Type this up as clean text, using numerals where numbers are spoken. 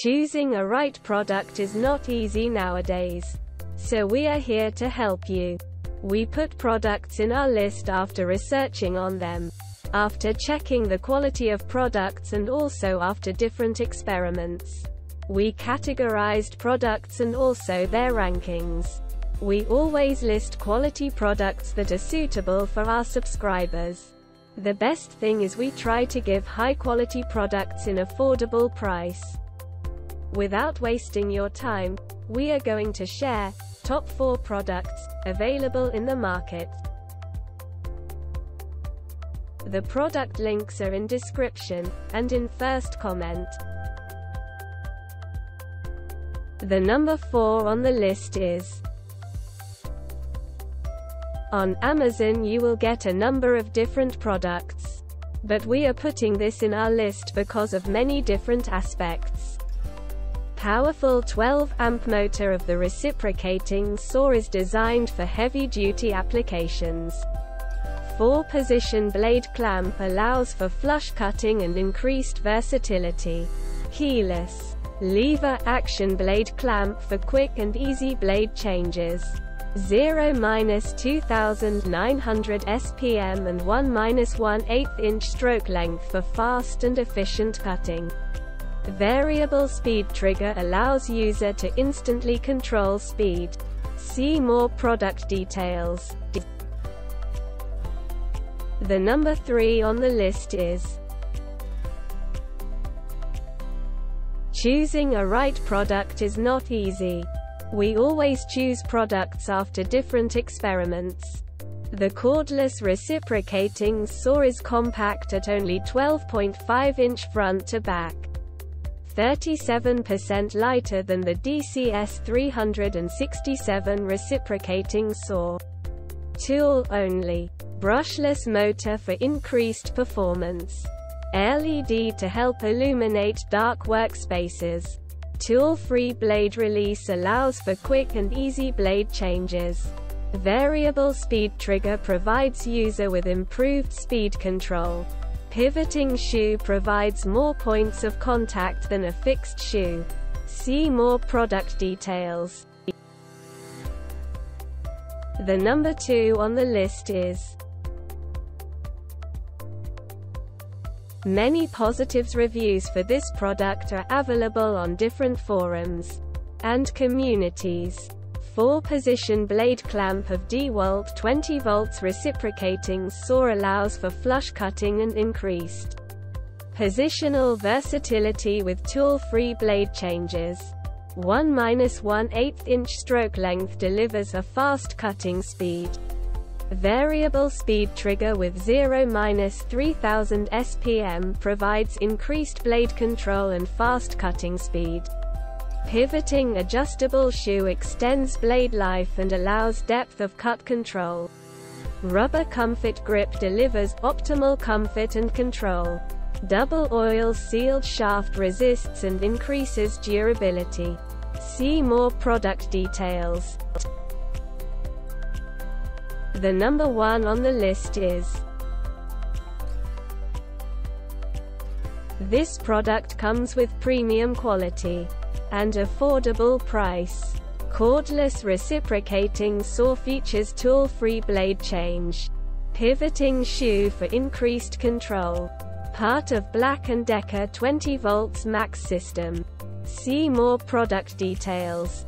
Choosing a right product is not easy nowadays. So we are here to help you. We put products in our list after researching on them, after checking the quality of products, and also after different experiments. We categorized products and also their rankings. We always list quality products that are suitable for our subscribers. The best thing is we try to give high-quality products in affordable price. Without wasting your time, we are going to share top 4 products available in the market. The product links are in description and in first comment. The number 4 on the list is. On Amazon you will get a number of different products, but we are putting this in our list because of many different aspects. Powerful 12-amp motor of the reciprocating saw is designed for heavy-duty applications. 4-position blade clamp allows for flush cutting and increased versatility. Keyless lever action blade clamp for quick and easy blade changes. 0–2900 SPM and 1–1/8 inch stroke length for fast and efficient cutting. Variable speed trigger allows user to instantly control speed. See more product details. The number 3 on the list is. Choosing a right product is not easy. We always choose products after different experiments. The cordless reciprocating saw is compact at only 12.5 inch front to back. 37% lighter than the DCS 367 reciprocating saw. Tool only. Brushless motor for increased performance. LED to help illuminate dark workspaces. Tool-free blade release allows for quick and easy blade changes. Variable speed trigger provides user with improved speed control. Pivoting shoe provides more points of contact than a fixed shoe. See more product details. The number 2 on the list is. Many positives reviews for this product are available on different forums and communities. 4-position blade clamp of DeWalt 20 volts reciprocating saw allows for flush cutting and increased positional versatility with tool-free blade changes. 1–1/8 inch stroke length delivers a fast cutting speed. Variable speed trigger with 0–3000 SPM provides increased blade control and fast cutting speed. Pivoting adjustable shoe extends blade life and allows depth of cut control. Rubber comfort grip delivers optimal comfort and control. Double oil sealed shaft resists and increases durability. See more product details. The number 1 on the list is. This product comes with premium quality and affordable price. Cordless reciprocating saw features tool-free blade change. Pivoting shoe for increased control. Part of Black & Decker 20 volts max system. See more product details.